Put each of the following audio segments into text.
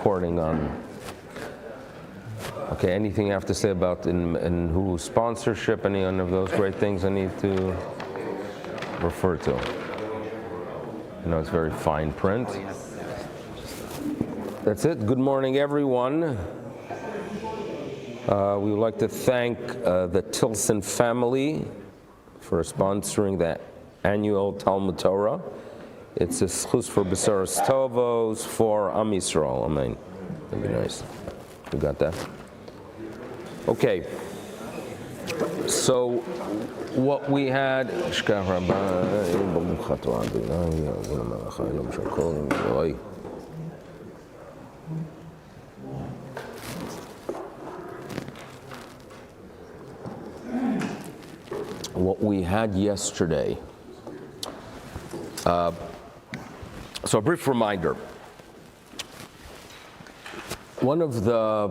recording on. Okay, anything you have to say about in who sponsorship, any one of those great things I need to refer to? You know, it's very fine print. That's it. Good morning, everyone. We would like to thank the Tilson Family for sponsoring the annual TALMUD TORAH. It's a zechus for besuros tovos for Am Yisroel. Amen. That'd be nice. You got that? Okay. So what we had. What we had yesterday. So a brief reminder. One of the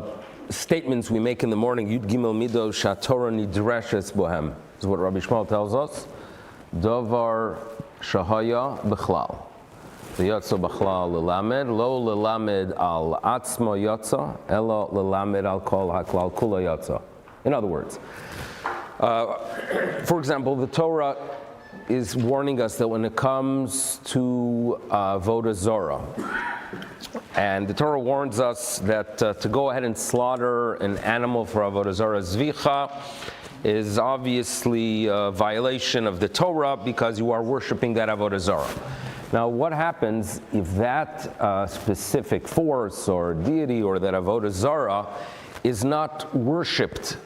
statements we make in the morning, Yud Gimel Mido Shatorah Nidreshes Bohem, is what Rabbi Shmuel tells us. Davar Shahaya Bechlal. The Yotza Bechlal Lelamed, Lo Lelamed Al Atzmo Yotza, Elo Lelamed Al Kol Haklal Kula Yotza. In other words, for example, the Torah is warning us that when it comes to avodah zarah, and the Torah warns us that to go ahead and slaughter an animal for avodah zarah zvicha is obviously a violation of the Torah because you are worshiping that avodah zarah. Now, what happens if that specific force or deity or that avodah zarah is not worshipped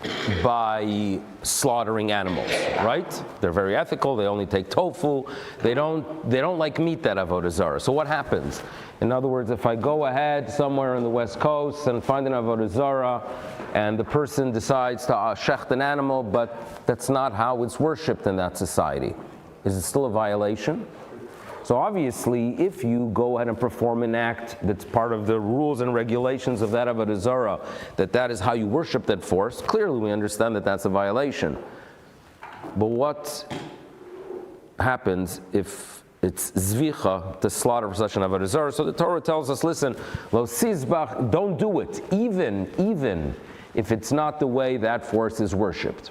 by slaughtering animals, right? They're very ethical. They only take tofu. They don't like meat that avodah zarah. So what happens? In other words, if I go ahead somewhere on the West Coast and find an avodah zarah, and the person decides to shecht an animal, but that's not how it's worshipped in that society, is it still a violation? So obviously, if you go ahead and perform an act that's part of the rules and regulations of that avodah zarah, that is how you worship that force, clearly we understand that that's a violation. But what happens if it's zvicha to slaughter for such an avodah zarah? So the Torah tells us, listen, lo sizbach, don't do it, even if it's not the way that force is worshipped.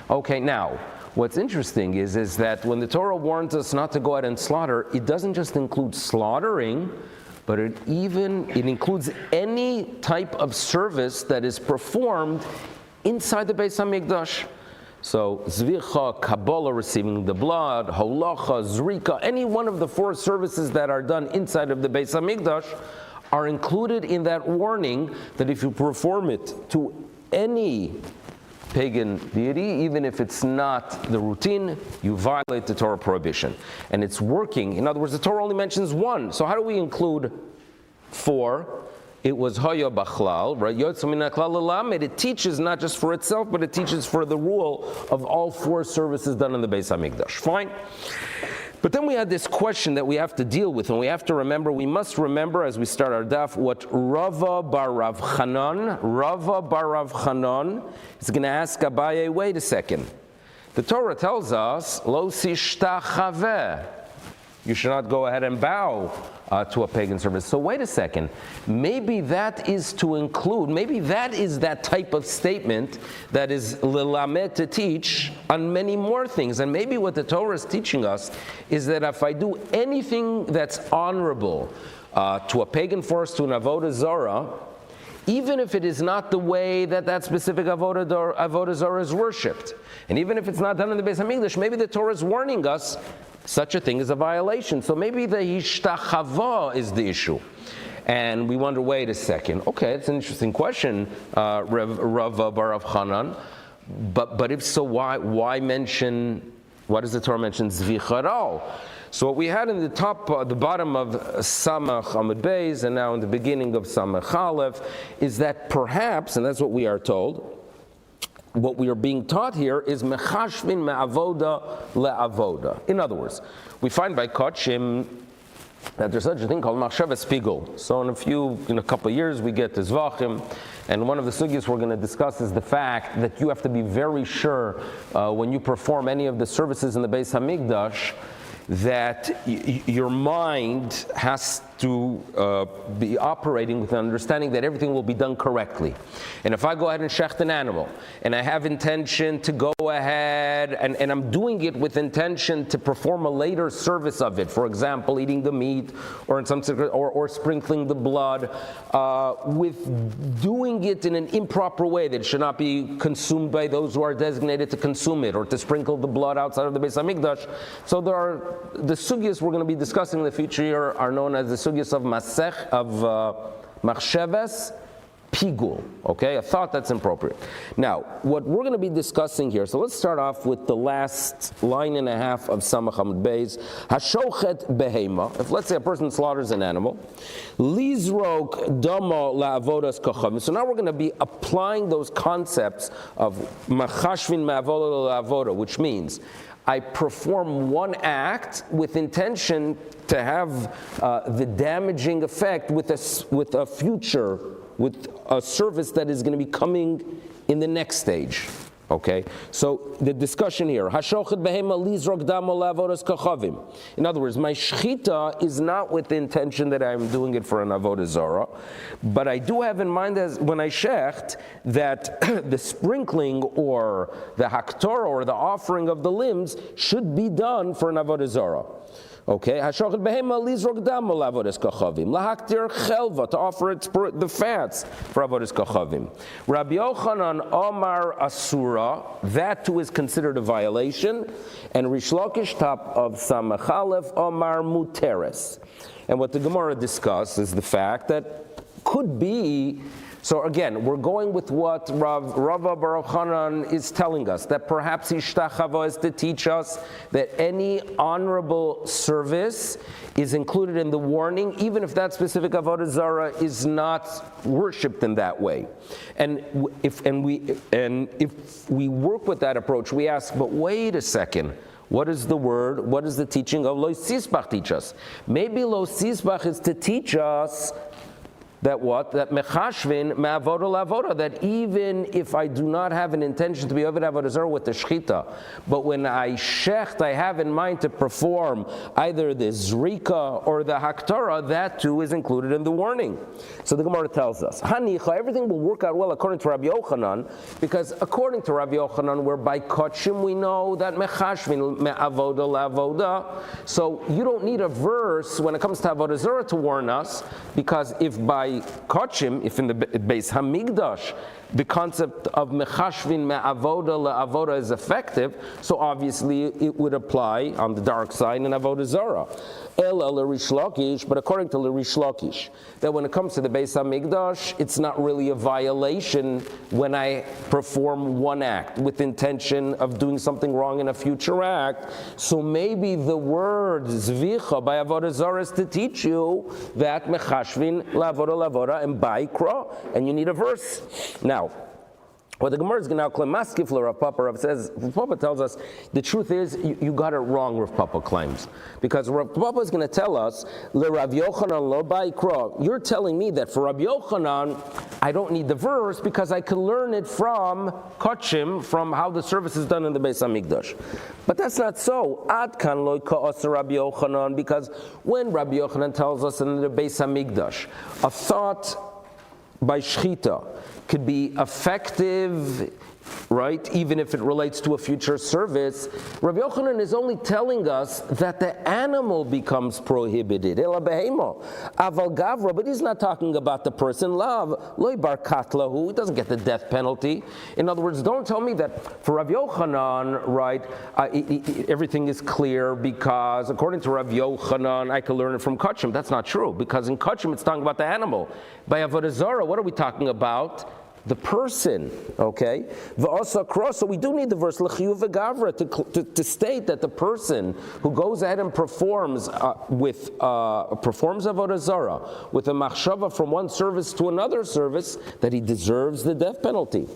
Okay, now, what's interesting is that when the Torah warns us not to go out and slaughter, it doesn't just include slaughtering, but it includes any type of service that is performed inside the Beis HaMikdash. So zvicha, kabbalah, receiving the blood, holacha, zrika, any one of the four services that are done inside of the Beis HaMikdash are included in that warning that if you perform it to any pagan deity, even if it's not the routine, you violate the Torah prohibition. And it's working. In other words, the Torah only mentions one. So how do we include four? It was Hoya Bachlal, right? Yotza min haklal lelamed. It teaches not just for itself, but it teaches for the rule of all four services done in the Beis HaMikdash. Fine. But then we had this question that we have to deal with, and we have to remember, we must remember as we start our daf, what Rava bar Rav Chanan is going to ask Abaye, wait a second. The Torah tells us, Lo sishtachaveh. You should not go ahead and bow to a pagan service. So wait a second. Maybe that is to include, maybe that is that type of statement that is lelamed, to teach on many more things. And maybe what the Torah is teaching us is that if I do anything that's honorable to a pagan force, to an avodah zarah, even if it is not the way that specific avodah zarah is worshipped, and even if it's not done in the Beis HaMikdash, maybe the Torah is warning us such a thing is a violation. So maybe the hishtachava is the issue. And we wonder, wait a second. Okay, it's an interesting question, Rav bar Rav Chanan. But if so, why does the Torah mention zvicha at all? So what we had in the bottom of Samach Amud Beis, and now in the beginning of Samach Aleph, is that perhaps, and that's what we are told, what we are being taught here is mechashvin me'avoda le'avoda. In other words, we find by Kotshim that there's such a thing called machshavas pigul. So in a couple of years, we get to Zvachim, and one of the sugyas we're going to discuss is the fact that you have to be very sure when you perform any of the services in the Beis HaMikdash that your mind has to be operating with an understanding that everything will be done correctly. And if I go ahead and shecht an animal, and I have intention to go ahead, and I'm doing it with intention to perform a later service of it, for example, eating the meat, or in some or sprinkling the blood, with doing it in an improper way that it should not be consumed by those who are designated to consume it, or to sprinkle the blood outside of the Beis Hamikdash. So there are the sugyas we're going to be discussing in the future here are known as the sugyas of machsheves pigul, okay, a thought that's inappropriate. Now, what we're going to be discussing here, so let's start off with the last line and a half of Samach Amud Beis. Hashochet behema, if let's say a person slaughters an animal, lizrok damo la'avodas kachavim. So now we're going to be applying those concepts of machashvin ma'avoda la'avoda, which means I perform one act with intention to have the damaging effect with a future, with a service that is going to be coming in the next stage. Okay, so the discussion here, hashochet behema lizrok damo la'avodas kachavim. In other words, my shechita is not with the intention that I'm doing it for an avodah zarah, but I do have in mind as when I shecht that the sprinkling or the haktorah or the offering of the limbs should be done for an avodah zarah. Okay, hashochet behema lizrok damo la'avodas kachavim, lahaktir chelva, to offer it the fats for avodas kachavim. Rabbi Yochanan Omar Asura, that too is considered a violation, and Rish Lakish top of Samach Aleph Omar Muteres. And what the Gemara discusses is the fact that could be. So again, we're going with what Rava Baruch Hanan is telling us, that perhaps Ishtachava is to teach us that any honorable service is included in the warning, even if that specific avodah zarah is not worshipped in that way. And if we work with that approach, we ask, but wait a second. What is the word? What is the teaching of Lo Sisbach teach us? Maybe Lo Sisbach is to teach us that what? That mechashvin me'avoda la'avoda, that even if I do not have an intention to be over avodah zarah with the shechita, but when I shecht, I have in mind to perform either the zrika or the haktorah, that too is included in the warning. So the Gemara tells us, Hanicha, everything will work out well according to Rabbi Yochanan, because according to Rabbi Yochanan, where by kochim we know that mechashvin me'avoda la'avoda, so you don't need a verse when it comes to avodah zarah to warn us, because if by kochim, if in the Beis Hamikdash, the concept of mechashvin me'avoda la'avoda is effective, so obviously it would apply on the dark side in avodah zarah. Ela l'Rish Lakish, but according to l'Rish Lakish, that when it comes to the Beis Hamikdash, it's not really a violation when I perform one act with intention of doing something wrong in a future act. So maybe the word zvicha by avodah zarah is to teach you that mechashvin la'avoda la'avoda and baikra, and you need a verse. Now, what the Gemara is going to now claim, maskif Rav Papa. Rav says, Rav Papa tells us, the truth is, you got it wrong, Rav Papa claims. Because Rav Papa is going to tell us, Rav Yochanan lo ba'ikra. You're telling me that for Rav Yochanan, I don't need the verse because I can learn it from kochim, from how the service is done in the Beis Hamikdash. But that's not so. Ad kan lo ka'as Rabbi Yochanan, because when Rabbi Yochanan tells us in the Beis Hamikdash, a thought by shechita could be effective, right, even if it relates to a future service. Rabbi Yochanan is only telling us that the animal becomes prohibited. Ela behema. Aval gavra, but he's not talking about the person. Lav, loy barkat lahu, he doesn't get the death penalty. In other words, don't tell me that for Rabbi Yochanan, right, everything is clear because according to Rabbi Yochanan, I can learn it from Kachim. That's not true, because in Kachim it's talking about the animal. By Avodah Zarah, what are we talking about? The person, okay? So we do need the verse l'chiyuv v'gavra to state that the person who goes ahead and performs performs avodah zarah with a machshava from one service to another service, that he deserves the death penalty.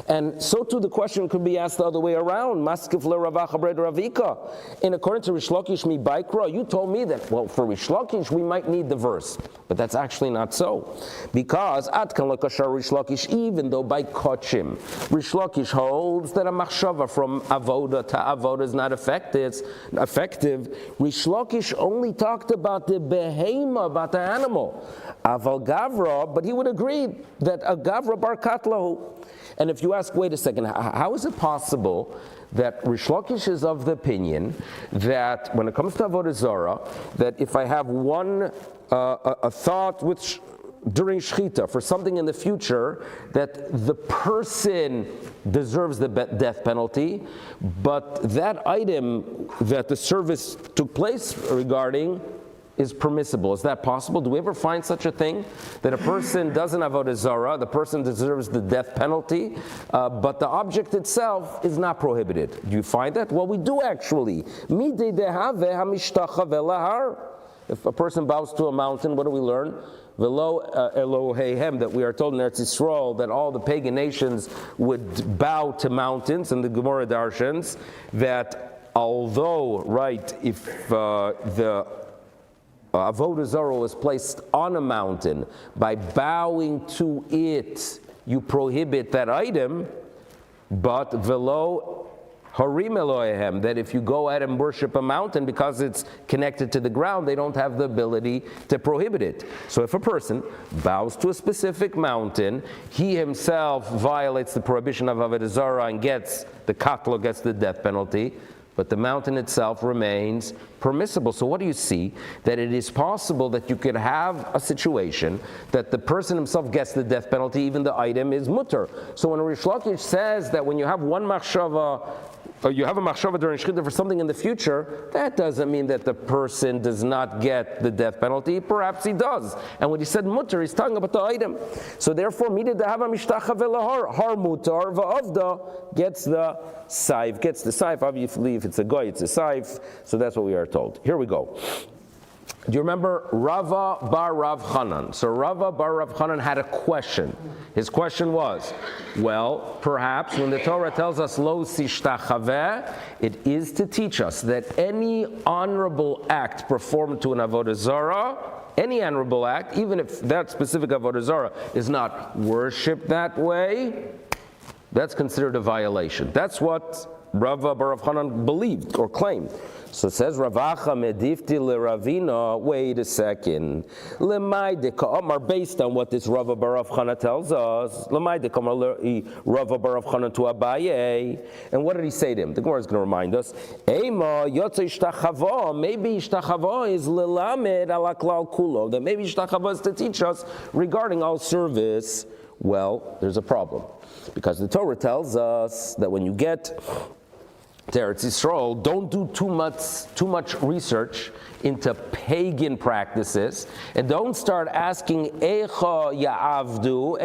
And so too the question could be asked the other way around. Maskif le'ravacha bred ravika. And according to Rish Lakish mi baikra, you told me that, well, for Rish Lakish we might need the verse, but that's actually not so, because at kan l'kashar Rish Lakish, even though by kochim, Rish Lakish holds that a machshava from avoda to avoda is not effective. Rish Lakish only talked about the behema, about the animal. Aval gavra, but he would agree that a gavra bar katlahu. And if you ask, wait a second, how is it possible that Rish Lakish is of the opinion that when it comes to avodah zarah, that if I have one a thought which during shechita for something in the future, that the person deserves the death penalty, but that item that the service took place regarding is permissible. Is that possible? Do we ever find such a thing? That a person doesn't have avodah zarah, the person deserves the death penalty, but the object itself is not prohibited. Do you find that? Well, we do actually. If a person bows to a mountain, what do we learn? Velo Eloheihem, that we are told in Eretz Yisrael that all the pagan nations would bow to mountains, and the Gemara darshans that although, right, if the avodah zarah was placed on a mountain, by bowing to it, you prohibit that item, but velo harim Elohim, that if you go ahead and worship a mountain because it's connected to the ground, they don't have the ability to prohibit it. So if a person bows to a specific mountain, he himself violates the prohibition of avodah zarah and gets the katla, gets the death penalty, but the mountain itself remains permissible. So what do you see? That it is possible that you could have a situation that the person himself gets the death penalty, even the item is mutter. So when Rish Lakish says that when you have one machshava, or you have a machshava during shechita for something in the future, that doesn't mean that the person does not get the death penalty. Perhaps he does. And when he said mutter, he's talking about the item. So therefore, midid dehava mishtacha velahar, har mutar va'avda gets the saif. Gets the saif. Obviously, if it's a goy, it's a saif. So that's what we are told. Here we go. Do you remember Rava bar Rav Chanan? So Rava bar Rav Chanan had a question. His question was, well, perhaps when the Torah tells us lo sishtachaveh, it is to teach us that any honorable act performed to an avodah zarah, any honorable act, even if that specific avodah zarah is not worshipped that way, that's considered a violation. That's what Rava bar Rav Chanan believed or claimed. So it says, Ravacha medifti leravina, wait a second. Lemaide ka'amar, based on what this Rava bar Rav Chanan tells us, Lemaide ka'amar Rava bar Rav Chanan to Abaye. And what did he say to him? The Gemara is going to remind us, Ema yotze ishtachava, maybe ishtachava is lelamed ala klal kulo, that maybe ishtachava is to teach us regarding all service. Well, there's a problem. Because the Torah tells us that when you get to Eretz Yisrael, don't do too much research into pagan practices, and don't start asking Eicha Ya'avdu,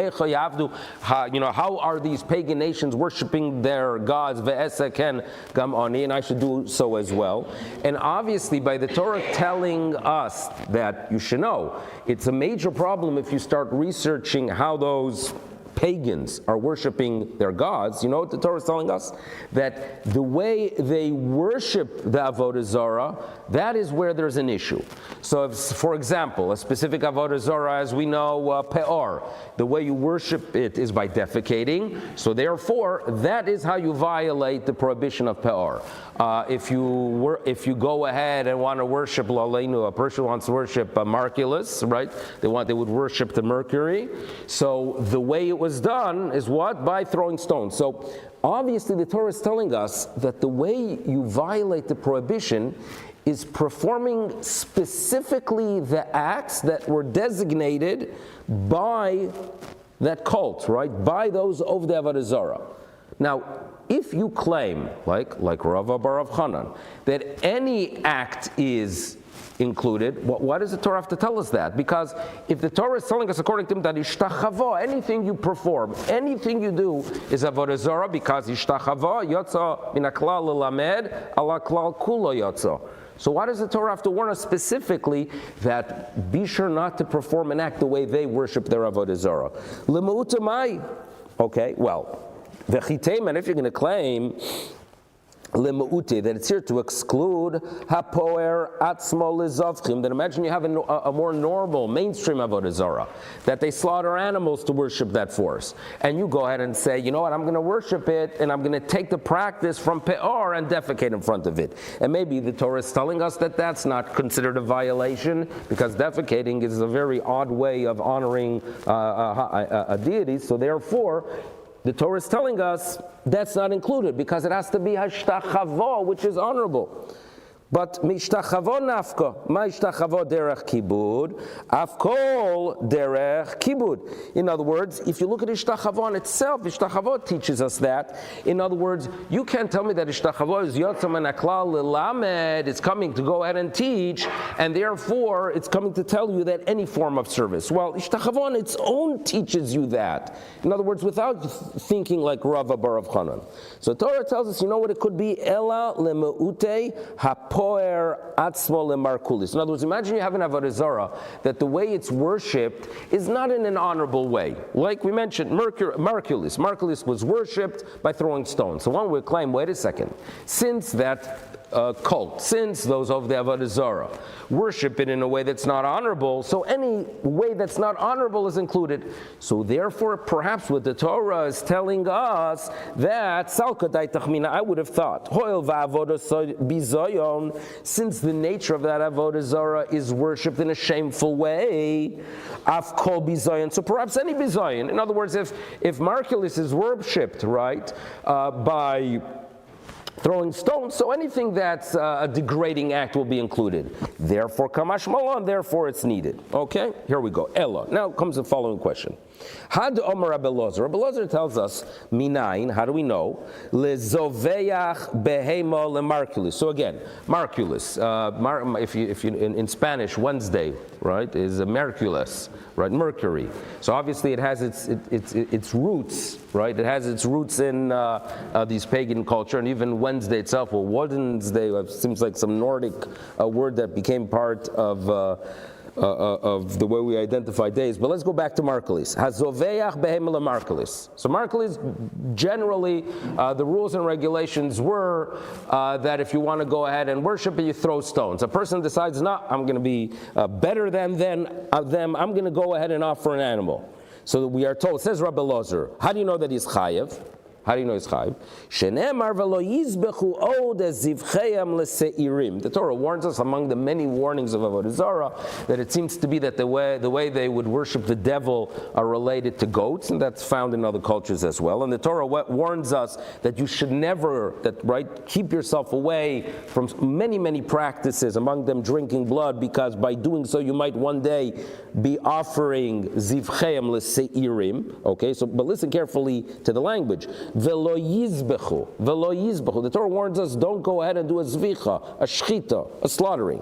how are these pagan nations worshiping their gods, Ve'eseken Gam Ani, and I should do so as well. And obviously, by the Torah telling us that you should know, it's a major problem if you start researching how those pagans are worshiping their gods. You know what the Torah is telling us? That the way they worship the avodah zarah, that is where there's an issue. So if, for example, a specific avodah zarah, as we know, peor, the way you worship it is by defecating, so therefore that is how you violate the prohibition of peor. If you go ahead and want to worship Laleinu, a person wants to worship Marculus, right? They would worship the Mercury. So the way it was done is what? By throwing stones. So obviously the Torah is telling us that the way you violate the prohibition is performing specifically the acts that were designated by that cult, right? By those of the avodah zarah. Now, if you claim, like Rava bar Rav Chanan, that any act is included, why does the Torah have to tell us that? Because if the Torah is telling us, according to him, that ishtachava, anything you perform, anything you do is avodah zarah, because ishtachava yotza min haklal lelamed ala klal kulo yotza. So why does the Torah have to warn us specifically that be sure not to perform an act the way they worship their avodah zarah? L'meutamai. Okay, well, v'chiteiman, if you're going to claim that it's here to exclude hapoer atzmo lezavchim. That imagine you have a more normal mainstream avodah zarah, that they slaughter animals to worship that force, and you go ahead and say, you know what, I'm going to worship it, and I'm going to take the practice from peor and defecate in front of it. And maybe the Torah is telling us that that's not considered a violation, because defecating is a very odd way of honoring a deity. So therefore, the Torah is telling us that's not included because it has to be hashtachavo, which is honorable. But mishtachavo nafka, ma'ishtachavo derech kibud, afkol derech kibud. In other words, if you look at ishtachavo itself, ishtachavo teaches us that. In other words, you can't tell me that ishtachavo is yotzam and aklal lilamed, it's coming to go ahead and teach, and therefore it's coming to tell you that any form of service. Well, ishtachavo on its own teaches you that. In other words, without thinking like Rava bar of Chanan. So Torah tells us, you know what it could be? Ela lemeute hap atzmo lemarkulis. In other words, imagine you have an avodah zarah that the way it's worshipped is not in an honorable way. Like we mentioned, Markulis was worshipped by throwing stones. So one would claim, wait a second, since that cult, since those of the avodah zarah worship it in a way that's not honorable, so any way that's not honorable is included. So therefore, perhaps what the Torah is telling us that salkadai tachmina, I would have thought, hoil va'avodah bizayon, since the nature of that avodah zarah is worshipped in a shameful way, afkol bizayon, so perhaps any bizayon. In other words, if Markulis is worshipped, right, by throwing stones, so anything that's a degrading act will be included. Therefore, kamash malon, therefore it's needed. Okay, here we go. Ella. Now comes the following question. Had Omer Rabbi Lozer. Rabbi Lozer tells us, minayin, how do we know? Lezoveach behemo lemarkulis. So again, markulis. If you in Spanish, Wednesday, right, is a merculus, right, mercury. So obviously it has its roots, right? It has its roots in these pagan culture, and even Wednesday itself. Well, Wednesday seems like some Nordic word that became part of the way we identify days. But let's go back to Markulis. Hazoveach behemela Markulis. So Markulis, generally, the rules and regulations were that if you want to go ahead and worship it, you throw stones. A person decides, no, I'm going to be better than them, I'm going to go ahead and offer an animal. So we are told, says Rabbi Lozer, how do you know that he's chayev? How do you know he's chayiv? Shenemar v'lo yizbechu od zivcheiam l'seirim. The Torah warns us, among the many warnings of avodah zarah, that it seems to be that the way they would worship the devil are related to goats, and that's found in other cultures as well. And the Torah warns us that you should never, keep yourself away from many practices, among them drinking blood, because by doing so you might one day be offering zivcheiam l'seirim. Okay, so but listen carefully to the language. Velo yizbechu. The Torah warns us, don't go ahead and do a zvicha, a shchita, a slaughtering.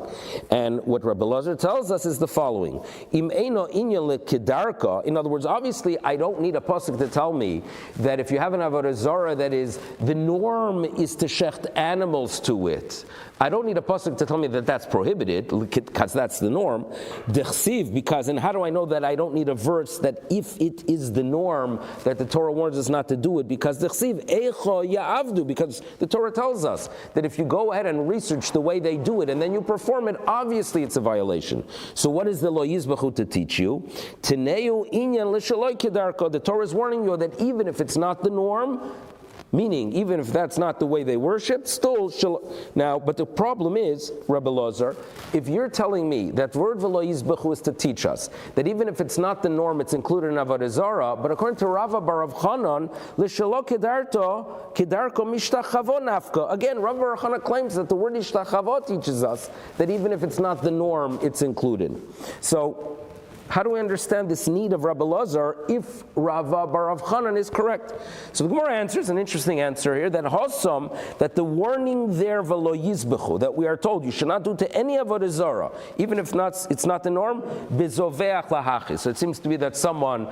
And what Rabbi Lozer tells us is the following. Im eino inyan lekedarka. In other words, obviously, I don't need a pasuk to tell me that if you have an avodah zarah that is, the norm is to shecht animals to it. I don't need a pasuk to tell me that that's prohibited, because that's the norm. Dechsiv, because, and how do I know that I don't need a verse that if it is the norm, that the Torah warns us not to do it? Because dechsiv, eicho ya'avdu, because the Torah tells us that if you go ahead and research the way they do it, and then you perform it, obviously it's a violation. So what is the lo yizbechu to teach you? Teneu inyan l'shaloi kedarko. The Torah is warning you that even if it's not the norm, meaning, even if that's not the way they worship, still now. But the problem is, Rabbi Lozer, if you're telling me that word v'lo yizbechu is to teach us that even if it's not the norm, it's included in avodah zarah. But according to Rava bar Chanan, l'shelo kedarko mishtachavo nafka. Again, Rava bar Chanan claims that the word ishtachavo teaches us that even if it's not the norm, it's included. So, how do we understand this need of Rabbi Lozer if Rava bar Chanan is correct? So the Gemara answers an interesting answer here, that Hossam, that the warning there v'lo yizbechu, that we are told you should not do to any avodah zarah, even if it's not the norm, bezoveach lahachis. So it seems to be that someone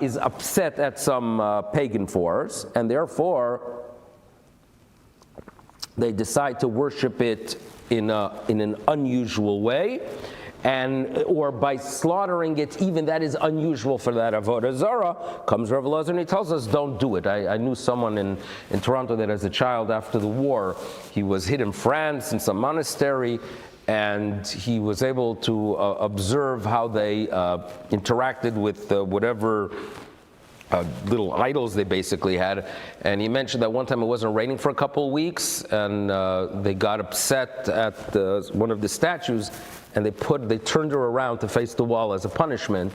is upset at some pagan force, and therefore they decide to worship it in an unusual way. or by slaughtering it, even that is unusual for that avodah zarah, comes Rav Elazar and he tells us, don't do it. I knew someone in Toronto that as a child after the war, he was hid in France in some monastery, and he was able to observe how they interacted with whatever little idols they basically had. And he mentioned that one time it wasn't raining for a couple of weeks, and they got upset at one of the statues, and they turned her around to face the wall as a punishment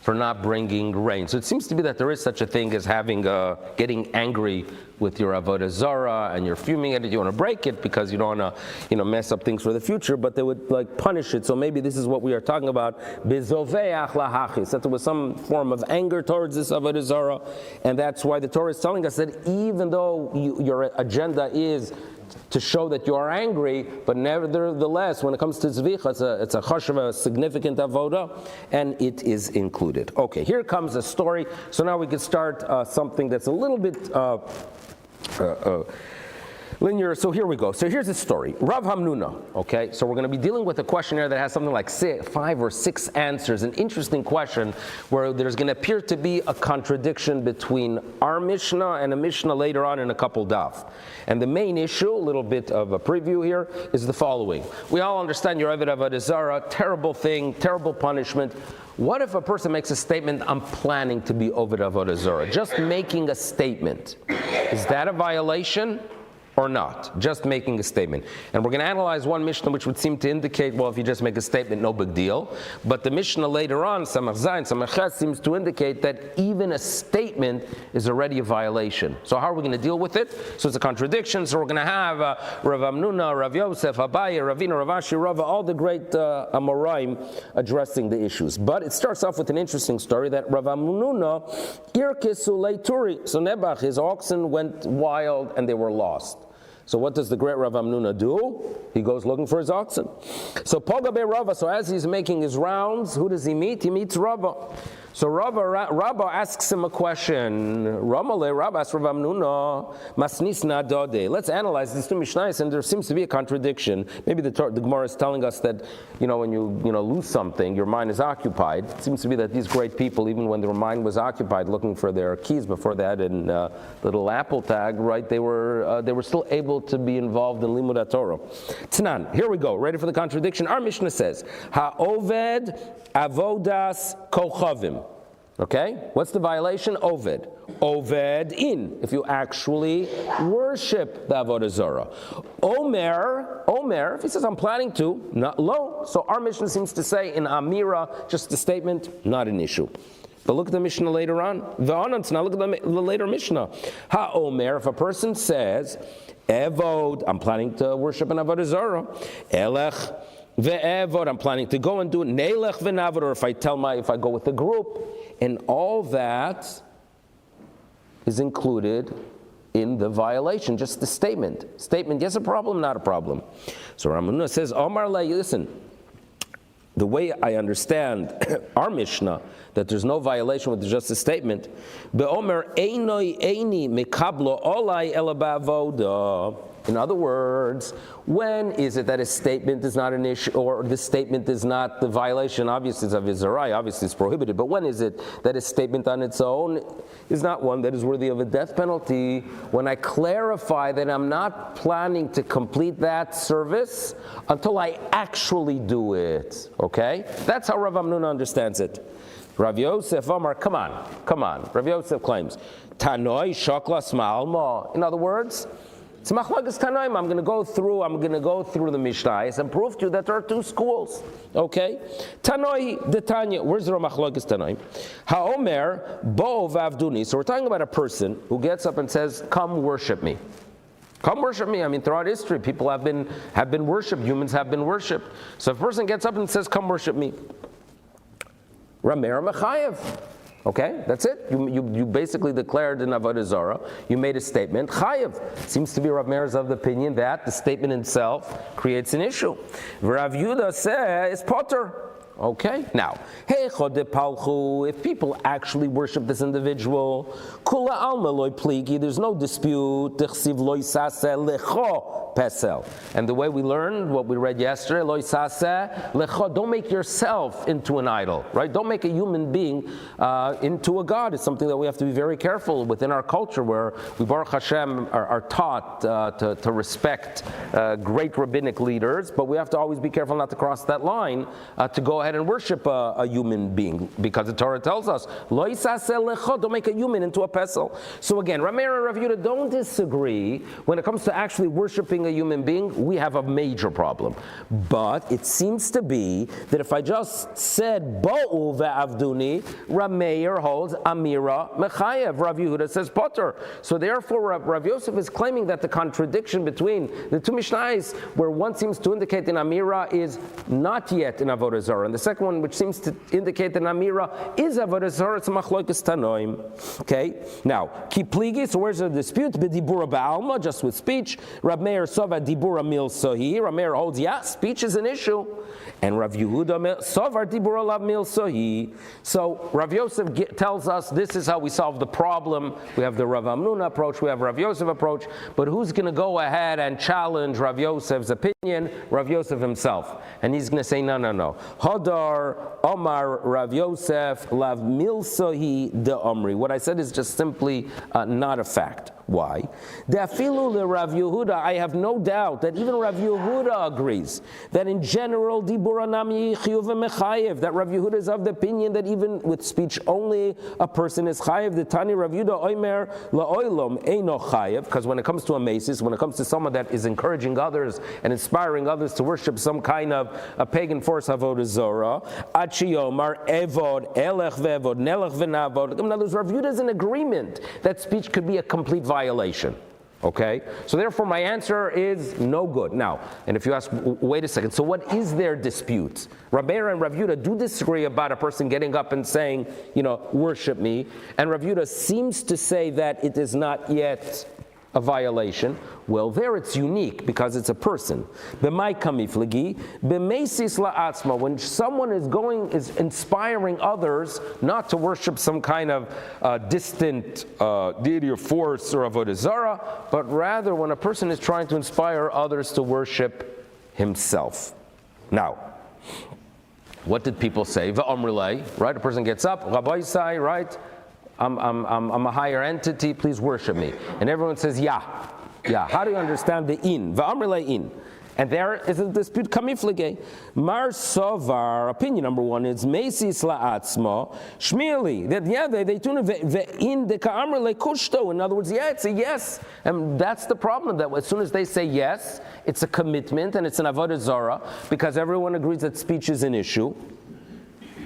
for not bringing rain. So it seems to be that there is such a thing as getting angry with your avodah zarah, and you're fuming at it. You want to break it because you don't want to, mess up things for the future. But they would punish it. So maybe this is what we are talking about. Bezoveach lahachis. That there was some form of anger towards this avodah zarah, and that's why the Torah is telling us that even though your agenda is to show that you are angry, but nevertheless, when it comes to zvicha, it's a chashuv, a significant avodah, and it is included. Okay, here comes a story. So now we can start something that's a little bit linear. So here we go. So here's the story. Rav Hamnuna. Okay, so we're going to be dealing with a questionnaire that has something like 5 or 6 answers. An interesting question where there's going to appear to be a contradiction between our Mishnah and a Mishnah later on in a couple daf. And the main issue, a little bit of a preview here, is the following. We all understand your avodah zarah, terrible thing, terrible punishment. What if a person makes a statement, I'm planning to be avodah zarah? Just making a statement. Is that a violation or not? Just making a statement. And we're going to analyze one Mishnah which would seem to indicate, well, if you just make a statement, no big deal. But the Mishnah later on, Samach Zayin, Samach Ches, seems to indicate that even a statement is already a violation. So how are we going to deal with it? So it's a contradiction. So we're going to have Rav Amnuna, Rav Yosef, Abaye, Ravina, Rav Ashi, Rava, all the great Amoraim addressing the issues. But it starts off with an interesting story that Rav Amnuna, Irkisu Leituri. So Nebuch, his oxen went wild and they were lost. So what does the great Rav Amnuna do? He goes looking for his oxen. So Pogabe Rava, so as he's making his rounds, who does he meet? He meets Rava. So Rabbi asks him a question. Rabbi asks Rav Amnuna, Masnis na dode. Let's analyze these two Mishnayos, and there seems to be a contradiction. Maybe the Gemara is telling us that, when you lose something, your mind is occupied. It seems to be that these great people, even when their mind was occupied looking for their keys before they had a little Apple tag, right? They were still able to be involved in Limud Torah. Tanan, here we go. Ready for the contradiction? Our Mishnah says, Ha'oved avodas kochavim. Okay? What's the violation? Oved. Oved in. If you actually worship the avodah zarah. Omer, if he says I'm planning to, not lo. So our Mishnah seems to say in Amira, just a statement, not an issue. But look at the Mishnah later on. Now look at the later Mishnah. Ha-omer, if a person says, Evod, I'm planning to worship an avodah zarah. Elech ve'evod, I'm planning to go and do it. Neilech ve'navod, or if I go with a group. And all that is included in the violation, just the statement. Statement, yes, a problem, not a problem. So Ramuna says, Omar le, listen, the way I understand our Mishnah, that there's no violation with just a statement, Be'omer einoi eini mikablo olai ela ba'avoda. In other words, when is it that a statement is not an issue, or the statement is not the violation? Obviously it's a vizarai, obviously it's prohibited, but when is it that a statement on its own is not one that is worthy of a death penalty? When I clarify that I'm not planning to complete that service until I actually do it, okay? That's how Rav Amnuna understands it. Rav Yosef Omar, come on. Rav Yosef claims, Tanoi shoklas ma'alma. In other words, it's machlokes tanoim. I'm going to go through the Mishnayos and prove to you that there are two schools. Okay, Tanoi de Tanya. Where's the machlokes tanoim? Haomer bo vavduni. So we're talking about a person who gets up and says, "Come worship me." Come worship me. I mean, throughout history, people have been worshipped. Humans have been worshipped. So if a person gets up and says, "Come worship me," Ramer Mechayev. Okay, that's it. You basically declared an avodah zarah. You made a statement. Chayev. Seems to be Rav Meir is of the opinion that the statement itself creates an issue. Rav Yudah says potter. Okay, now, if people actually worship this individual, kula alma loy pligi, there's no dispute. pesel. And the way we learned, what we read yesterday, lo yisaseh lecho, don't make yourself into an idol, right? Don't make a human being into a god. It's something that we have to be very careful within our culture, where we, Baruch Hashem, are taught to respect great rabbinic leaders, but we have to always be careful not to cross that line to go ahead and worship a human being, because the Torah tells us, lo yisaseh lecho, don't make a human into a pesel. So again, Rabbi and Rav Yehuda don't disagree. When it comes to actually worshiping a human being, we have a major problem. But it seems to be that if I just said bo'u ve'avduni, Rav Meir holds amira mechayev. Rav Yehuda says potter. So therefore, Rav Yosef is claiming that the contradiction between the two Mishnayos, where one seems to indicate an amira is not yet in avodah zarah, and the second one, which seems to indicate an amira is avodah zarah, it's a machlokes tanoim. Okay. Now, kipligi. So where's the dispute? B'dibura ba'alma, just with speech. Rav Meir sova dibura milsohi. Rav Meir holds, yeah, speech is an issue. And Rav Yehuda sovar dibura lav milsohi. So Rav Yosef tells us this is how we solve the problem. We have the Rav Amnuna approach, we have Rav Yosef approach, but who's going to go ahead and challenge Rav Yosef's opinion? Rav Yosef himself. And he's going to say, no. Hadar Omar Rav Yosef lav milsohi de Omri. What I said is just simply not a fact. Why? De'afilu le Rav Yehuda, I have no doubt that even Rav Yehuda agrees that in general, dibura nami chiyuv mechayev, that Rav Yehuda is of the opinion that even with speech only, a person is chayev. The Tani Rav Yehuda oimer la'oilom eino chayev, because when it comes to a mesis, when it comes to someone that is encouraging others and inspiring others to worship some kind of a pagan force, avodah zorah, achiyomar evod elech ve'evod nelech v'navod. In other words, Rav Yehuda is in agreement that speech could be a complete violation. Okay? So therefore my answer is no good. Now, and if you ask, wait a second, so what is their dispute? Rabbi and Rav Yehuda do disagree about a person getting up and saying, worship me. And Rav Yehuda seems to say that it is not yet a violation. Well, there it's unique because it's a person. When someone is inspiring others not to worship some kind of distant deity or force or avodah zarah, but rather when a person is trying to inspire others to worship himself. Now, what did people say? V'amrilei, right? A person gets up, Rabbi say, right? I'm a higher entity, please worship me. And everyone says, yeah. How do you understand the in? V'amrilei in. And there is a dispute kamiflige. Mar sovar, opinion number one is mesis la'atzma, shmili. That they tune in the ka'amrilei kushto. In other words, it's a yes. And that's the problem, that as soon as they say yes, it's a commitment and it's an avodah zarah, because everyone agrees that speech is an issue.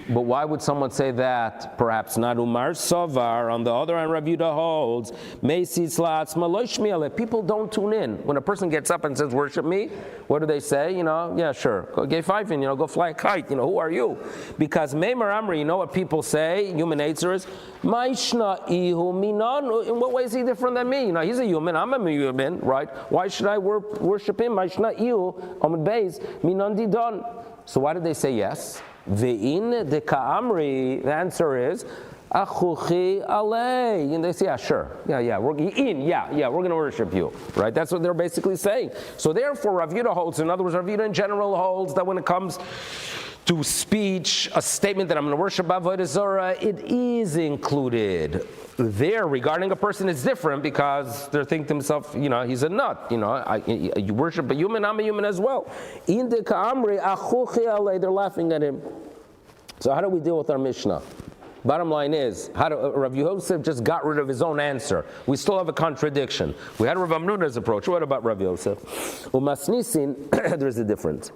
But why would someone say that? Perhaps not. Umar Sovar, on the other hand, Rav Yehuda holds, Mesis la'atzma lo shmi'aleh. People don't tune in. When a person gets up and says, worship me, what do they say? Yeah, sure. Go get five in, go fly a kite. Who are you? Because Meimar Amri, what people say, human nature is, Maishna ihu minan. In what way is he different than me? He's a human, I'm a human, right? Why should I worship him? Maishna ihu, Amud Beis, minan didon. So why did they say yes? Ve'in de ka'amri, the answer is, achuchi alei. And they say, yeah, sure. Yeah, we're going to worship you. Right? That's what they're basically saying. So therefore, Rav Yehuda holds, in other words, Rav Yehuda in general holds that when it comes to speech, a statement that I'm going to worship avodah zarah, it is included. There, regarding a person, is different because they're thinking to themselves, he's a nut. You worship a human, I'm a human as well. In the ka'amri achuchi alei, they're laughing at him. So how do we deal with our Mishnah? Bottom line is, Rav Yosef just got rid of his own answer. We still have a contradiction. We had Rav Amnuna's approach. What about Rav Yosef? Umasnisin, there's a difference.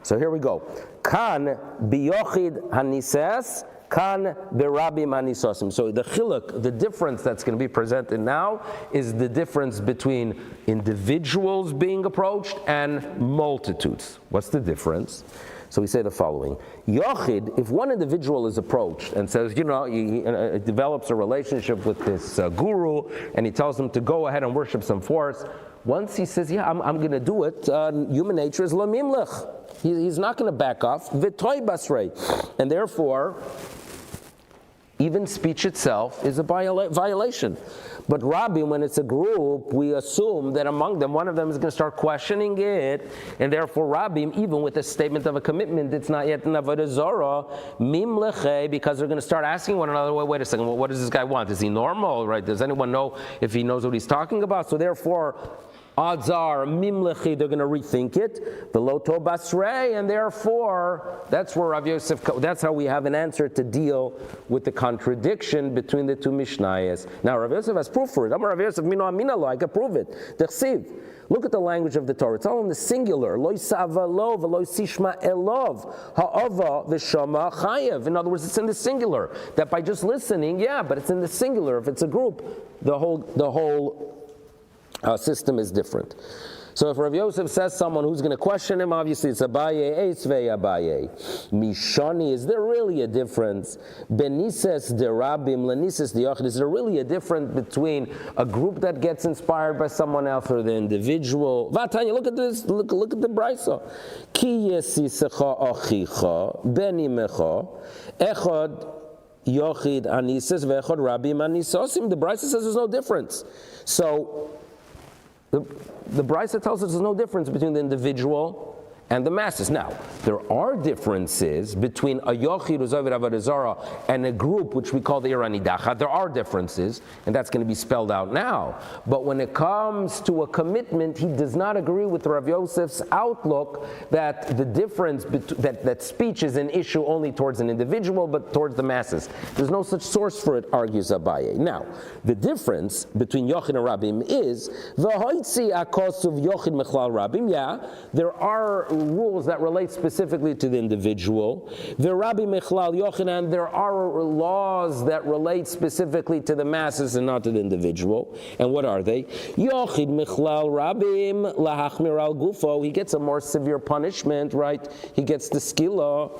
So here we go. Kan biyochid hanises, kan berabim hanisosim. So the chiluk, the difference that's going to be presented now, is the difference between individuals being approached and multitudes. What's the difference? So we say the following. Yochid, if one individual is approached and says, he develops a relationship with this guru, and he tells him to go ahead and worship some force, once he says, I'm going to do it, human nature is lamimlech. He's not going to back off. V'toy basrei. And therefore, even speech itself is a violation. But Rabbi, when it's a group, we assume that among them, one of them is going to start questioning it, and therefore Rabbi, even with a statement of a commitment, it's not yet an avodah zarah, mimleche, because they're going to start asking one another, wait a second, well, what does this guy want? Is he normal, right? Does anyone know if he knows what he's talking about? So therefore, odds are, mimlechi, they're going to rethink it, the loto basrei, and therefore, that's where Rav Yosef, that's how we have an answer to deal with the contradiction between the two Mishnayos. Now, Rav Yosef has proof for it. I'm Rav Yosef, mino aminalo, I can prove it. Dechsiv. Look at the language of the Torah. It's all in the singular. Lo yisava lo v'lo yisishma elov. Ha'ava v'shama chayev. In other words, it's in the singular. That by just listening, yeah, but it's in the singular. If it's a group, the whole system is different. So if Rav Yosef says someone who's going to question him, obviously it's Abaye, Eisvei Abaye. Mishani, is there really a difference? Benises de Rabim, Lenises de Yochid, is there really a difference between a group that gets inspired by someone else or the individual? Vatanya, look at this, look at the Brisa. Ki yesisecha achicha, benimecha, echad Yochid anises, ve'echad Rabim anisosim. The Brisa says there's no difference. So, the Brisa tells us there's no difference between the individual and the masses. Now, there are differences between a Yochid who's Ovid Avodah Zarah and a group which we call the Irani Dacha. There are differences, and that's going to be spelled out now. But when it comes to a commitment, he does not agree with Rav Yosef's outlook that the difference, that speech is an issue only towards an individual, but towards the masses. There's no such source for it, argues Abaye. Now, the difference between Yochid and Rabim is, V'hoitzi akosuv Yochid mechlal Rabim, yeah, there are rules that relate specifically to the individual. The Rabbi Mechlal Yochanan, there are laws that relate specifically to the masses and not to the individual. And what are they? Yochid Mechlal Rabim lahachmir al gufo. He gets a more severe punishment, right? He gets the skila.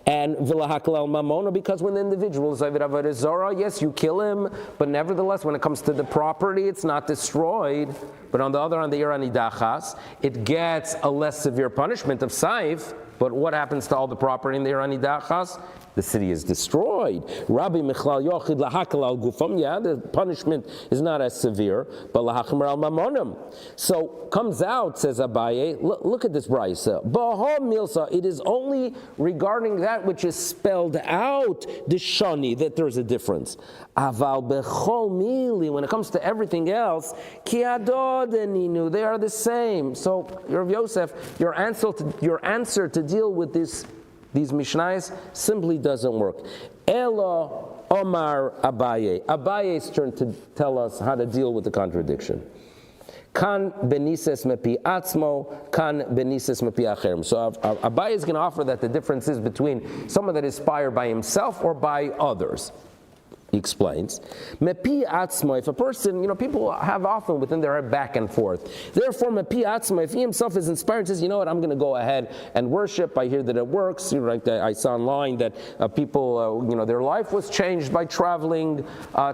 And v'lahakal al mamona, because when the individual is avodah zarah, yes, you kill him, but nevertheless, when it comes to the property, it's not destroyed. But on the other hand, the irani dachas, it gets a less severe punishment of saif. But what happens to all the property in the irani dachas? The city is destroyed. Rabbi Mechlal Yochid lahakal al gufam. Yeah, the punishment is not as severe, but lahachmer al mamonam. So comes out, says Abaye. Look at this brisa. Baha milsa. It is only regarding that which is spelled out, the shani, that there is a difference. Aval bechol mili. When it comes to everything else, ki adodeninu. They are the same. So Rav Yosef, your answer to deal with these Mishnayos simply doesn't work. Ela Omar Abaye. Abaye's turn to tell us how to deal with the contradiction. Kan benises mepi atzmo, kan benises mepi acherim. So Abaye is going to offer that the difference is between someone that is inspired by himself or by others. He explains, mepi atzma, if a person, people have often within their head back and forth. Therefore, mepi atzma, if he himself is inspired, says, you know what, I'm going to go ahead and worship. I hear that it works. I saw online that people, their life was changed by traveling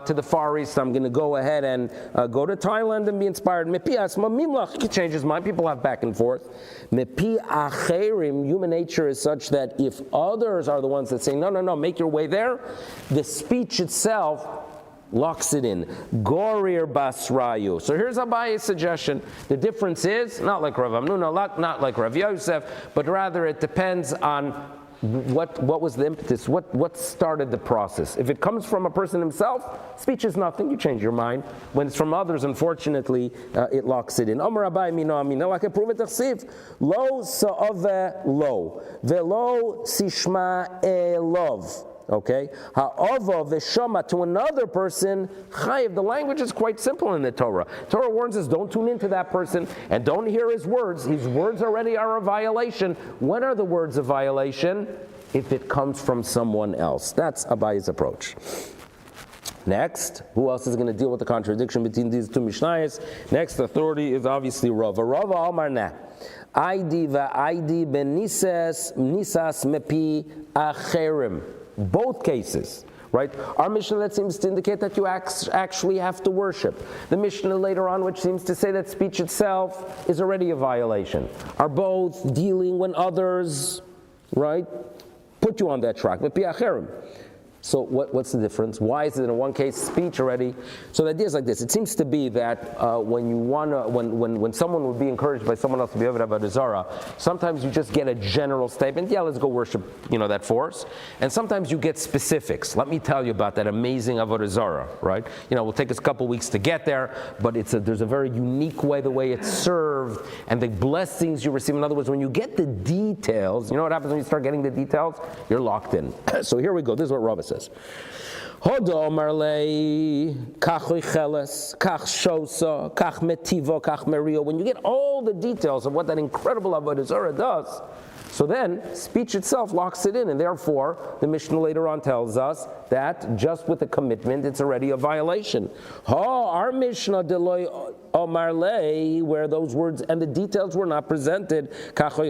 to the Far East. I'm going to go ahead and go to Thailand and be inspired. Mepi atzma, mimlach, he changes mind. People have back and forth. Mepi acherim, human nature is such that if others are the ones that say, no, make your way there, the speech itself locks it in. Gorir basrayu. So here's Abaye's suggestion. The difference is not like Rav Amnuna, not like Rav Yosef, but rather it depends on what was the impetus, what started the process. If it comes from a person himself, speech is nothing, you change your mind. When it's from others, unfortunately, it locks it in. Amar Abaye mino amino, I can prove it tachsiv. Lo sa'ove lo, velo sishma elov. Okay, ha'ava v'shama, to another person, chayiv. The language is quite simple in the Torah. Torah warns us, don't tune into that person and don't hear his words. His words already are a violation. When are the words a violation? If it comes from someone else. That's Abaye's approach. Next, who else is going to deal with the contradiction between these two Mishnayos? Next authority is obviously Rava. Rava Amar na. Aidi va'aidi ben nisas mepi acherim. Both cases, right? Our Mishnah that seems to indicate that you actually have to worship. The Mishnah later on, which seems to say that speech itself is already a violation, are both dealing when others, right, put you on that track. So what's the difference? Why is it in one case speech already? So the idea is like this. It seems to be that when someone would be encouraged by someone else to be able to have avodah zarah, sometimes you just get a general statement, yeah, let's go worship, that force. And sometimes you get specifics. Let me tell you about that amazing avodah zarah, right? It'll take us a couple weeks to get there, but there's a very unique way, the way it's served, and the blessings you receive. In other words, when you get the details, you know what happens when you start getting the details? You're locked in. So here we go. This is what Rabbi says. Hodo marlei kach oicheles, kach shosa, kach metivo, kach merio. When you get all the details of what that incredible avodah zarah does, so then speech itself locks it in, and therefore the Mishnah later on tells us that just with the commitment, it's already a violation. Our Mishnah deloi omarlei, where those words and the details were not presented. So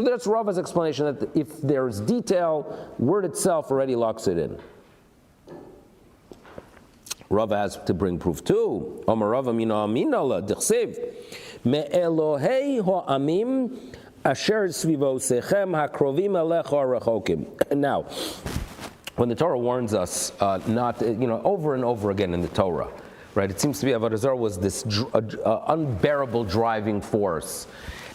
that's Rava's explanation that if there's detail, word itself already locks it in. Rava has to bring proof too. Omar Rava mina aminala dichsev me'elohei ha'amim asher svivosechem hakrovim alecha rechokim. Now, when the Torah warns us over and over again in the Torah, right? It seems to be avodah zarah was this unbearable driving force.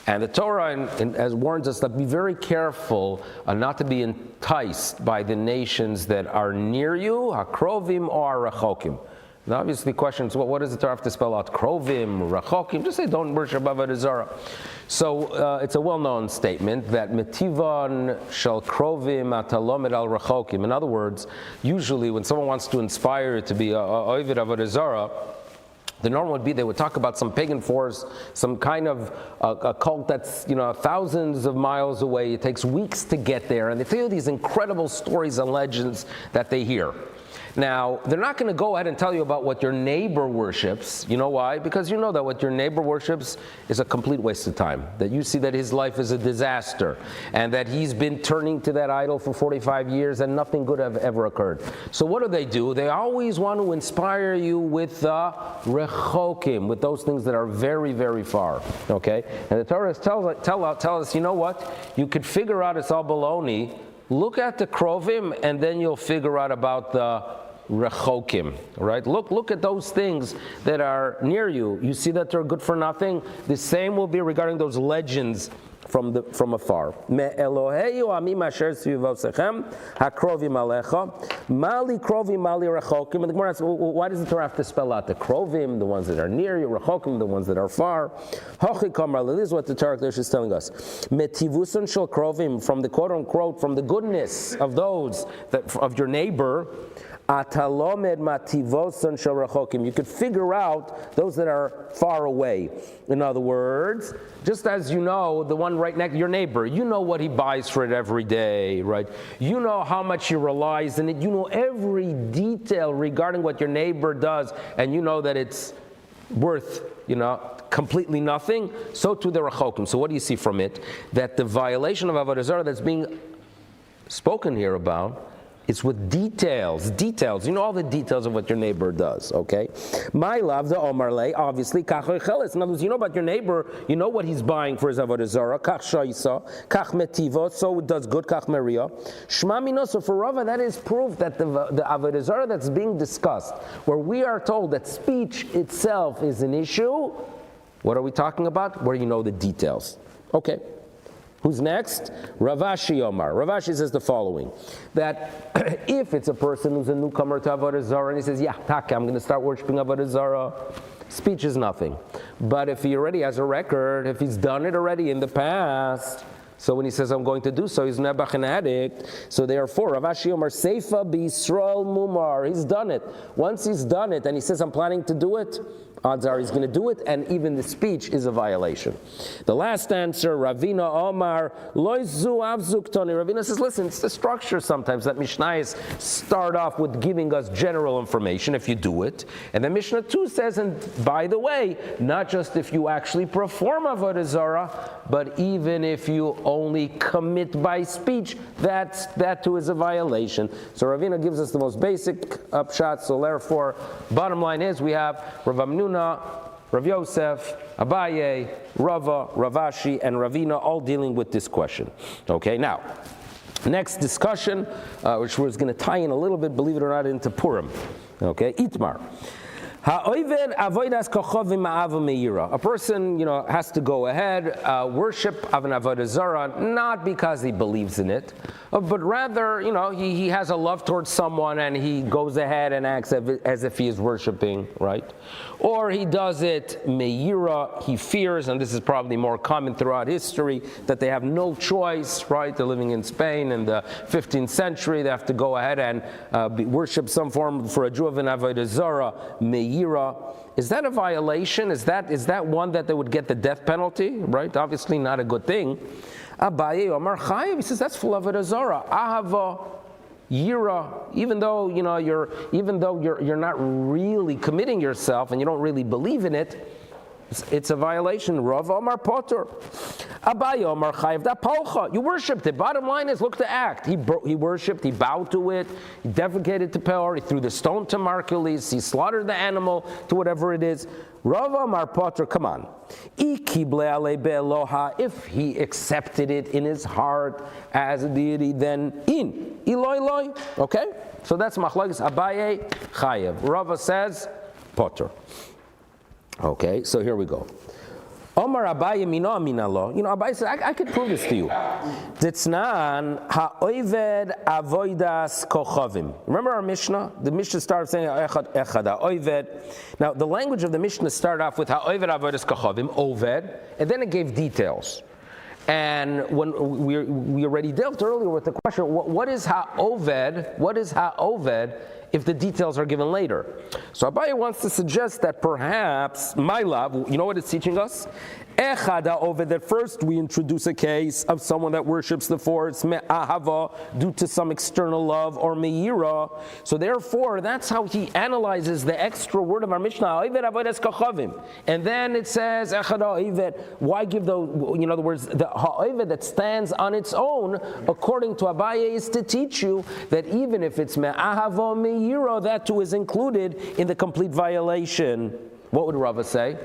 And the Torah as warns us to be very careful not to be enticed by the nations that are near you, hakrovim or rechokim. Now obviously the question is, what does the Torah have to spell out? Krovim, rechokim, just say don't worship avodah zarah. So it's a well-known statement that metivon shel krovim atalomed al rechokim. In other words, usually when someone wants to inspire you to be a oived avodah zarah, the norm would be they would talk about some pagan force, some kind of a cult that's thousands of miles away. It takes weeks to get there, and they tell you these incredible stories and legends that they hear. Now, they're not going to go ahead and tell you about what your neighbor worships. You know why? Because you know that what your neighbor worships is a complete waste of time. That you see that his life is a disaster, and that he's been turning to that idol for 45 years and nothing good have ever occurred. So what do? They always want to inspire you with rechokim, with those things that are very, very far. Okay? And the Torah tell us, you know what? You could figure out it's all baloney. Look at the krovim, and then you'll figure out about the rechokim, right? Look at those things that are near you. You see that they're good for nothing. The same will be regarding those legends from afar. Me Eloheinu amim asher svivosechem hakrovim alecha mali krovim mali rechokim. And the Gemara asks, why does the Torah have to spell out the krovim, the ones that are near you, rechokim, the ones that are far? Hochi kamar. This is what the Torah is telling us. Metivuson shel krovim, from the quote unquote, from the goodness of those of your neighbor. Atalomed mativoson shel rechokim. You could figure out those that are far away. In other words, just as you know the one right next to your neighbor, you know what he buys for it every day, right? You know how much he relies on it. You know every detail regarding what your neighbor does, and you know that it's worth, completely nothing. So too the rechokim. So what do you see from it? That the violation of avodah zarah that's being spoken here about, it's with details. You know all the details of what your neighbor does, okay? My love, the omarle, obviously, kach oicheles. In other words, you know about your neighbor, you know what he's buying for his avodah zarah, kach shaisa, kach metivo, so it does good, kach meria. Shma mino, so for Rava, that is proof that the avodah zarah that's being discussed, where we are told that speech itself is an issue, what are we talking about? Where you know the details. Okay. Who's next? Ravashi Omar. Ravashi says the following, that if it's a person who's a newcomer to avodah zarah and he says, I'm going to start worshiping avodah zarah, speech is nothing. But if he already has a record, if he's done it already in the past, so when he says, I'm going to do so, he's nebach an addict. So therefore, Ravashi Omar, Seifa B'Yisrael Mumar, he's done it. Once he's done it and he says, I'm planning to do it, odds are he's going to do it, and even the speech is a violation. The last answer, Ravina Omar, Loizu Avzuktoni. Ravina says, listen, it's the structure sometimes that Mishnayos start off with giving us general information if you do it, and then Mishnah 2 says, and by the way, not just if you actually perform avodah zarah, but even if you only commit by speech, that too is a violation. So Ravina gives us the most basic upshot, so therefore, bottom line is we have Rav Amnuna, Rav Yosef, Abaye, Rava, Ravashi, and Ravina all dealing with this question. Okay, now, Next discussion, which was going to tie in a little bit, believe it or not, into Purim. Okay, Itmar. A person, has to go ahead, worship of an avodah zarah, not because he believes in it, but rather, he has a love towards someone and he goes ahead and acts as if he is worshiping, right? Or he does it me'ira, he fears, and this is probably more common throughout history, that they have no choice, right? They're living in Spain in the 15th century, they have to go ahead and worship some form for a Jew of an avodah zarah, me'ira. Is that a violation? Is that one that they would get the death penalty? Right? Obviously not a good thing. Abaye Omar Chayiv, he says that's full of avodah zarah. Ahava Yira, even though you're not really committing yourself and you don't really believe in it, it's a violation. Rav Omar Potter. Abaye Omar Chayiv da Polcha. You worshipped it. Bottom line is, look to act. He worshipped, he bowed to it, he defecated to Peor, he threw the stone to Markulis, he slaughtered the animal to whatever it is. Rav Omar Potter, come on. If he accepted it in his heart as a deity, then Eloi. Okay? So that's Machlokes Abaye Chayiv. Rava says Potter. Okay, so here we go. Omar Abaye mino aminalo. Abaye said, I could prove this to you. Ditznan ha'oived avoidas kochavim. Remember our Mishnah? The Mishnah started saying echad ha'oived. Now, the language of the Mishnah started off with ha'oived avoidas kochavim, oved, and then it gave details. And when we already dealt earlier with the question, what is ha'oved? What is ha'oved if the details are given later? So Abaye wants to suggest that perhaps, my love, you know what it's teaching us? Echad ha'oved, that first we introduce a case of someone that worships the force, me'ahava, due to some external love, or me'ira. So therefore, that's how he analyzes the extra word of our Mishnah, ha'oved avodas kachavim. And then it says, echad ha'oved, why give the, in other words, the ha'oved that stands on its own, according to Abaye, is to teach you that even if it's me'ahava, me'ira, that too is included in the complete violation. What would Rava say?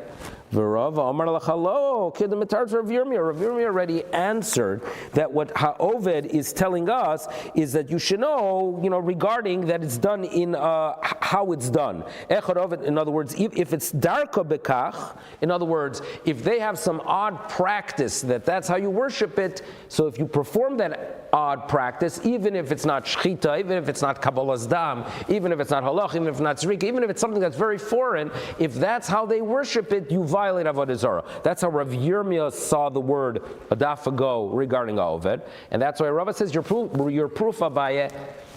V'Rava Amar Lachalo, Kid the Mitarz Rav Yirmiya. Rav Yirmiya already answered that what Ha'oved is telling us is that you should know, regarding that it's done in how it's done. Echad Oved, in other words, if it's darka bekach, in other words, if they have some odd practice that's how you worship it. So if you perform that odd practice, even if it's not shchita, even if it's not kabbalas dam, even if it's not halach, even if it's not tzrika, even if it's something that's very foreign, if that's how they worship it, you violate avodah zarah. That's how Rav Yirmiya saw the word a daf ago regarding Oved, and that's why Rava says your proof Abaye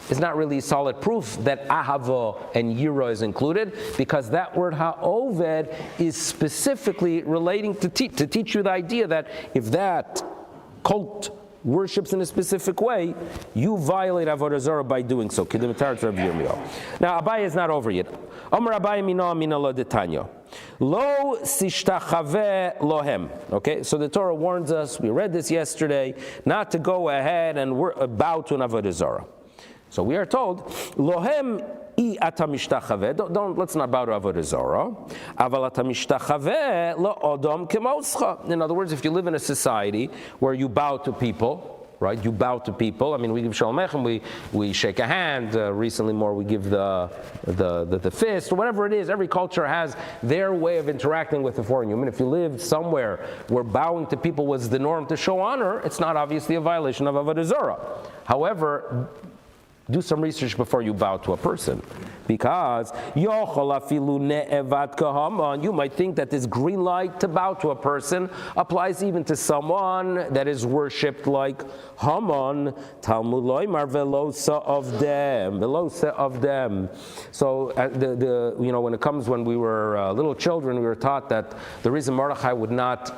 is not really solid proof that ahava and yira is included, because that word ha'oved is specifically relating to teach you the idea that if that cult worships in a specific way, you violate avodah zarah by doing so. Now Abaye is not over yet. Amar Abaye mina lo detanya. Lo sishtachave lohem. Okay, so the Torah warns us, we read this yesterday, not to go ahead and bow to an avodah zarah. So we are told, lohem I ata mishtachave. Let's not bow to avodah zarah. Aval ata mishtachave lo odom kemoscha. In other words, if you live in a society where you bow to people, right? You bow to people. I mean, we give shalom aleichem, we shake a hand. Recently, more we give the fist, or whatever it is. Every culture has their way of interacting with the foreign human. If you lived somewhere where bowing to people was the norm to show honor, it's not obviously a violation of avodah zarah. However, do some research before you bow to a person, because you might think that this green light to bow to a person applies even to someone that is worshipped like Haman. Talmud loymar velosa of them. So when we were little children, we were taught that the reason Mordechai would not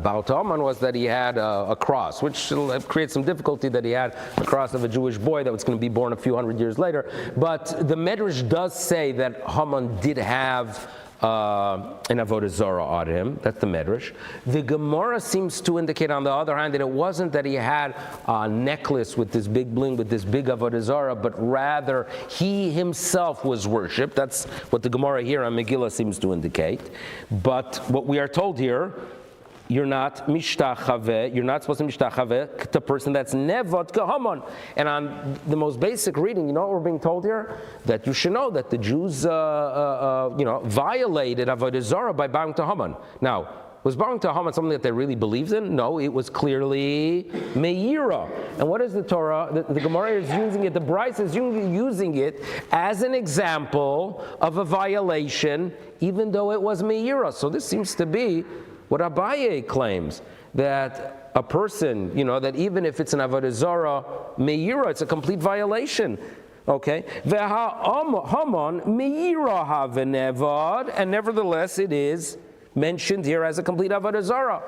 bow to Haman was that he had a cross, which creates some difficulty, that he had a cross of a Jewish boy that was going to be born a few hundred years later. But the Medrash does say that Haman did have an avodah zarah on him. That's the Medrash. The Gemara seems to indicate, on the other hand, that it wasn't that he had a necklace with this big bling, with this big avodah zarah, but rather he himself was worshipped. That's what the Gemara here on Megillah seems to indicate. But what we are told here, you're not mishtachave, you're not supposed to mishtachave to a person that's nevod kahamon. And on the most basic reading, you know what we're being told here? That you should know that the Jews, violated avodah zarah by bowing to Haman. Now, was bowing to Haman something that they really believed in? No, it was clearly meira. And what is the Torah? The Gemara is using it, the Bryce is using it as an example of a violation, even though it was meira. So this seems to be what Abaye claims, that a person, that even if it's an avodah zarah meira, it's a complete violation. Okay, Haman meira havenevad, and nevertheless it is mentioned here as a complete avodah zarah.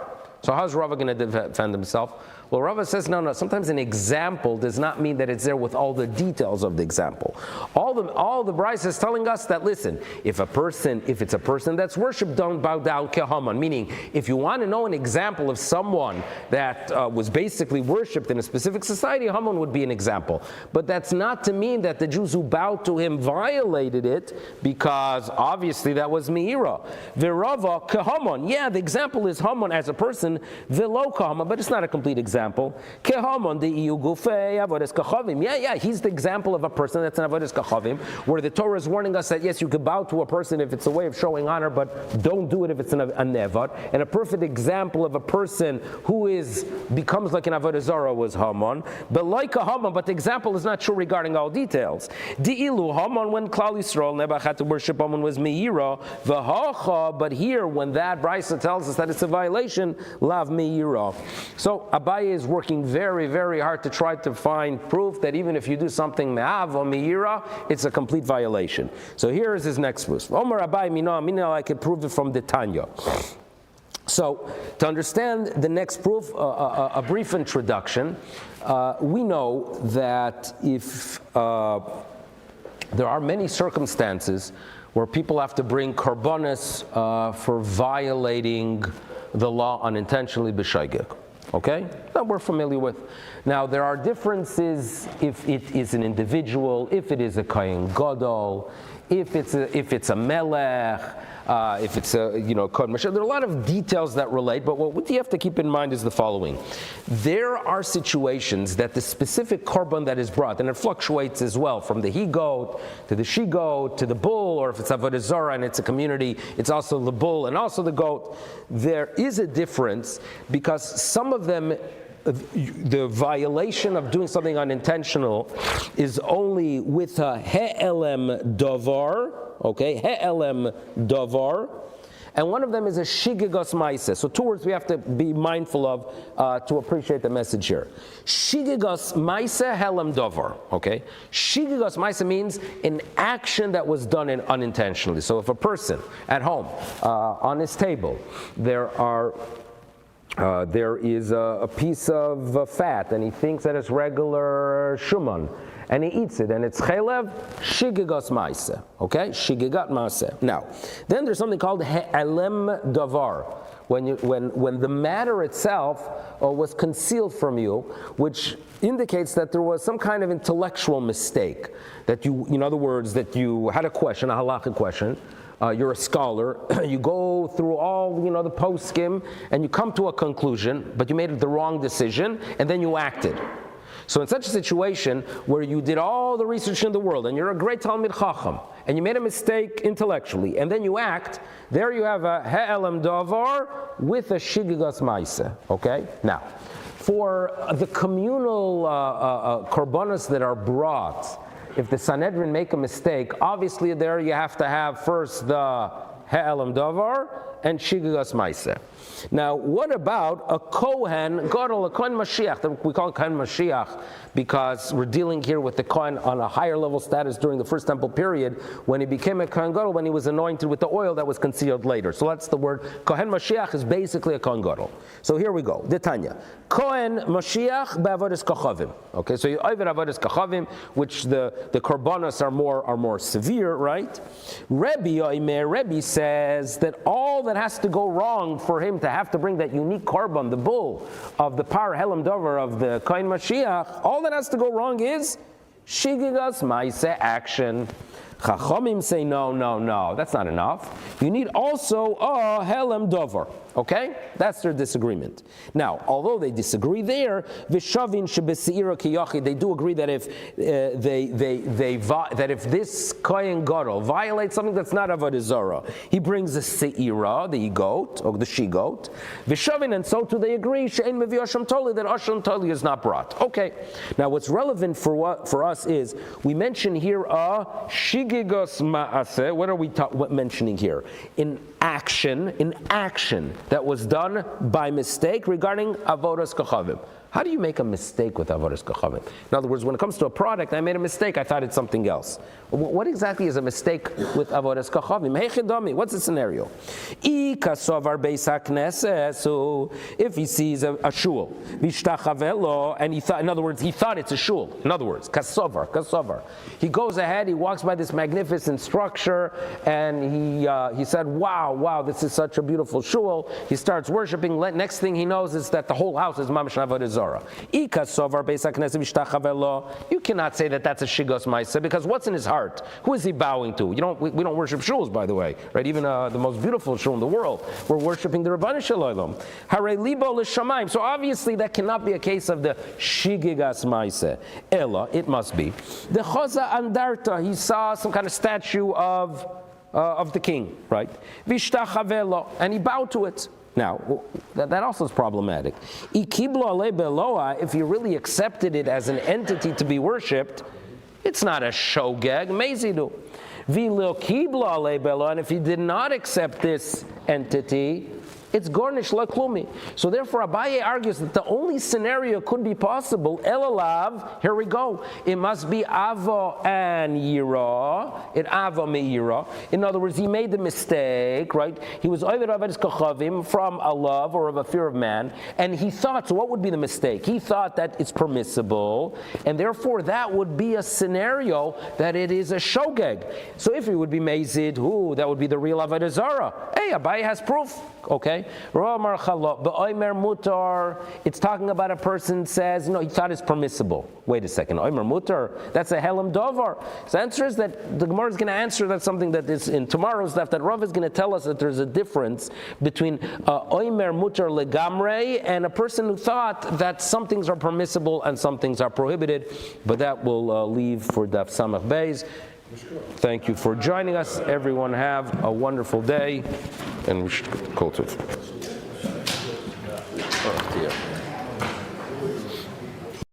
So how's Rava going to defend himself? Well, Rava says, no, sometimes an example does not mean that it's there with all the details of the example. All the Bryce is telling us that, listen, if it's a person that's worshipped, don't bow down kehaman. Meaning, if you want to know an example of someone that was basically worshipped in a specific society, Haman would be an example. But that's not to mean that the Jews who bowed to him violated it, because obviously that was meira. Virava kehaman. Yeah, the example is Haman as a person, velo kehaman, but it's not a complete example. Yeah, he's the example of a person that's an avodas kachavim, where the Torah is warning us that yes, you could bow to a person if it's a way of showing honor, but don't do it if it's a nevad. And a perfect example of a person who becomes like an avodah zarah was Haman, but like a Haman, but the example is not true regarding all details. Di'ilu Haman, when Klal Yisrael Nebuch had to worship Haman, was meira v'hacha, but here when that Brisa tells us that it's a violation, lav meira. So Abaye is working very, very hard to try to find proof that even if you do something me'av or me'ira, it's a complete violation. So here is his next proof. Omar Abaye mina, I can prove it from the Tanya. So to understand the next proof, a brief introduction. We know that if there are many circumstances where people have to bring karbonis for violating the law unintentionally b'shaygig. Okay? That we're familiar with. Now, there are differences if it is an individual, if it is a kohen gadol, if it's a melech, if it's a kohen mashiach. There are a lot of details that relate, but what you have to keep in mind is the following. There are situations that the specific korban that is brought, and it fluctuates as well, from the he-goat to the she-goat to the bull, or if it's avodah zarah and it's a community, it's also the bull and also the goat. There is a difference because some of them, the violation of doing something unintentional is only with a he'elem davar, okay, he'elem davar, and one of them is a shigigos maise. So two words we have to be mindful of to appreciate the message here. Shigigos maise, he'elem davar, okay? Shigigos maise means an action that was done unintentionally. So if a person at home, on his table, there is a piece of fat, and he thinks that it's regular shuman, and he eats it, and it's chelev, shigigos maise, okay? Shigigat maise. Now, then there's something called he'elem davar, when the matter itself was concealed from you, which indicates that there was some kind of intellectual mistake, that you, in other words, that you had a question, a halachic question. You're a scholar, you go through all, the poskim, and you come to a conclusion, but you made the wrong decision, and then you acted. So in such a situation where you did all the research in the world, and you're a great Talmid Chacham, and you made a mistake intellectually, and then you act, there you have a he'elem davar with a shigigos maise, okay? Now, for the communal korbanos that are brought, if the Sanhedrin make a mistake, obviously there you have to have first the he'elem davar and shigigos maise. Now, what about a Kohen Gadol, a Kohen Mashiach? We call it Kohen Mashiach because we're dealing here with the Kohen on a higher level status during the First Temple period when he became a Kohen Gadol, when he was anointed with the oil that was concealed later. So that's the word. Kohen Mashiach is basically a Kohen Gadol. So here we go. The Tanya. Kohen Mashiach be'avodas kachavim. Okay, so you over avodas kachavim, which the korbanos are more severe, right? Rabbi says that all that has to go wrong for him to have to bring that unique korban, the bull of the par helam dover of the Kohen Mashiach, all that has to go wrong is shigigos maise, action. Chachamim say no, that's not enough. You need also a helam dover. Okay? That's their disagreement. Now, although they disagree there, Vishavin shebeseira kiyachi, they do agree that if that if this kohen gadol violates something that's not avodah zarah, he brings a seira, the goat or the she goat. Vishavin, and so too they agree she'ein mevi asham toli, that asham toli is not brought. Okay. Now, what's relevant for us is we mention here a shigigos ma'aseh. What are we mentioning here? In action that was done by mistake regarding avodas kochavim. How do you make a mistake with avodas kochavim? In other words, when it comes to a product, I made a mistake. I thought it's something else. What exactly is a mistake with avodas kochavim? Heichidami. What's the scenario? So if he sees a shul, and he thought, in other words, he thought it's a shul. In other words, kasovar. He goes ahead. He walks by this magnificent structure, and he said, "Wow, this is such a beautiful shul." He starts worshiping. Next thing he knows is that the whole house is mamash avodah zarah. You cannot say that that's a shigos ma'aseh, because what's in his heart? Who is he bowing to? We don't worship shuls, by the way, right? Even the most beautiful shul in the world, we're worshiping the Rabbanu Shalom. Hare libo l'shamayim. So obviously that cannot be a case of the shigigas ma'aseh. Ella, it must be the choza andarta. He saw some kind of statue of the king, right? Vishtachavelo, and he bowed to it. Now, that also is problematic. If you really accepted it as an entity to be worshipped, it's not a shogeg, mezidu. And if you did not accept this entity, it's gornish laklumi. So therefore, Abaye argues that the only scenario could be possible, elalav, here we go, it must be avo and yira, it avo me'ira. In other words, he made the mistake, right? He was over avodas kochavim from a love or of a fear of man, and he thought, so what would be the mistake? He thought that it's permissible, and therefore that would be a scenario that it is a shogeg. So if it would be mezid, that would be the real avodah zarah. Hey, Abaye has proof. Okay, it's talking about a person says, he thought it's permissible. Wait a second, Oimer mutar, that's a helam dovar. So the answer is that the Gemara is going to answer that something that is in tomorrow's daf, that Rav is going to tell us that there's a difference between Oimer mutar legamre and a person who thought that some things are permissible and some things are prohibited. But that will leave for daf samach beis. Thank you for joining us. Everyone have a wonderful day, and we should call to